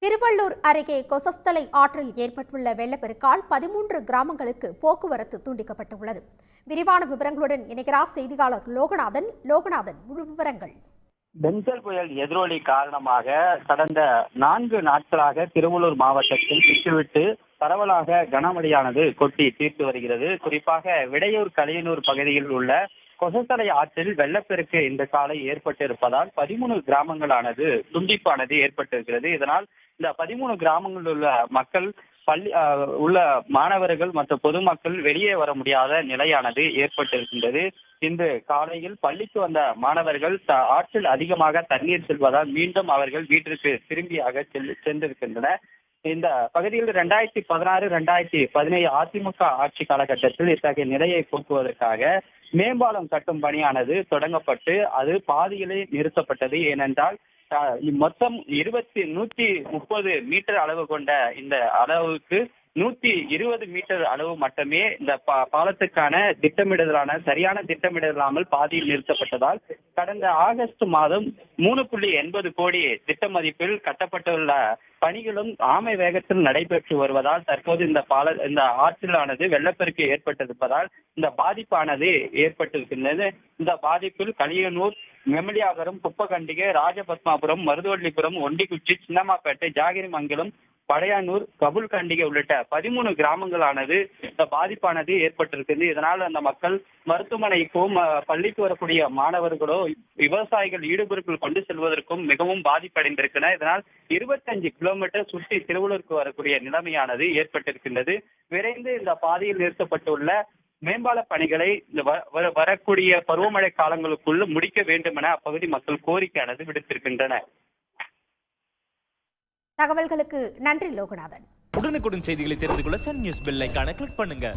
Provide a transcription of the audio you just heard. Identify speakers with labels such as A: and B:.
A: திருவள்ளூர் அருகே கொசஸ்தலை ஆற்றில் ஏற்பட்டுள்ள வெள்ளப்பெருக்கால் 13 கிராமங்களுக்கு போக்குவரத்து துண்டிக்கப்பட்டுள்ளது. விரிவான விவரங்களுடன் இணைகிறார் செய்தியாளர் லோகநாதன். முழு விவரங்கள்.
B: பென்சல் புயல் எதிரொலி காரணமாக கடந்த 4 நாட்களாக திருவள்ளூர் மாவட்டத்தில் விட்டுவிட்டு பரவலாக கனமழையானது கொட்டி தீர்த்து வருகிறது. குறிப்பாக விடையூர் கலியனூர் பகுதியில் உள்ள கொசஸ்தலை ஆற்றில் வெள்ளப்பெருக்கு இந்த காலை ஏற்பட்டிருப்பதால் 13 கிராமங்களானது துண்டிப்பானது ஏற்பட்டிருக்கிறது. இதனால் இந்த 13 கிராமங்களில் உள்ள மக்கள் உள்ள மாணவர்கள் மற்றும் பொதுமக்கள் வெளியே வர முடியாத நிலையானது ஏற்பட்டிருக்கின்றது. இன்று காலையில் பள்ளிக்கு வந்த மாணவர்கள் ஆற்றில் அதிகமாக தண்ணீர் செல்வதால் மீண்டும் அவர்கள் வீட்டிற்கு திரும்பியாக சென்றிருக்கின்றனர். இந்த பகுதியில் 2016, 2017 அதிமுக ஆட்சி காலகட்டத்தில் இத்தகைய நிலையை போக்குவதற்காக மேம்பாலம் கட்டும் பணியானது தொடங்கப்பட்டு அது பாதியிலே நிறுத்தப்பட்டது. ஏனென்றால் மொத்தம் 130 மீட்டர் அளவு கொண்ட இந்த அளவுக்கு 120 மீட்டர் அளவு மட்டுமே இந்த பாலத்துக்கான சரியான திட்டமிடலாமல் பாதியில் நிறுத்தப்பட்டதால் கடந்த ஆகஸ்ட் மாதம் 3.80 கோடி திட்ட மதிப்பில் கட்டப்பட்டுள்ள பணிகளும் ஆமை வேகத்தில் நடைபெற்று வருவதால் தற்போது இந்த ஆற்றிலானது வெள்ளப்பெருக்கு ஏற்பட்டிருப்பதால் இந்த பாதிப்பானது ஏற்பட்டிருக்கின்றது. இந்த பாதிப்பில் கலியனூர், மெமலியாபுரம், குப்பகண்டிகை, ராஜபத்மாபுரம், மருதுவள்ளிபுரம், ஒண்டிக்குச்சி, சின்னமாப்பேட்டை, ஜாகிரிமங்கலம், படையானூர், கபுல்கண்டிகை உள்ளிட்ட 13 கிராமங்களானது இந்த பாதிப்பானது ஏற்பட்டிருக்கிறது. இதனால் அந்த மக்கள் மருத்துவமனைக்கும் பள்ளிக்கு வரக்கூடிய மாணவர்களோ விவசாயிகள் ஈடுபொருட்கள் கொண்டு செல்வதற்கும் மிகவும் பாதிப்படைந்திருக்கின்றன. இதனால் 25 கிலோமீட்டர் சுற்றி திருவள்ளூருக்கு வரக்கூடிய நிலைமையானது ஏற்பட்டிருக்கின்றது. விரைந்து இந்த பாதையில் நிறுத்தப்பட்டுள்ள மேம்பால பணிகளை வரக்கூடிய பருவமழை காலங்களுக்குள் முடிக்க வேண்டும் என அப்பகுதி மக்கள் கோரிக்கையானது விடுத்திருக்கின்றனர்.
A: தகவல்களுக்கு நன்றி லோகநாதன்.
C: உடனுக்குடன் செய்திகளை தெரிந்து கொள்ள சன் நியூஸ் பெல் ஐகானை கிளிக் பண்ணுங்க.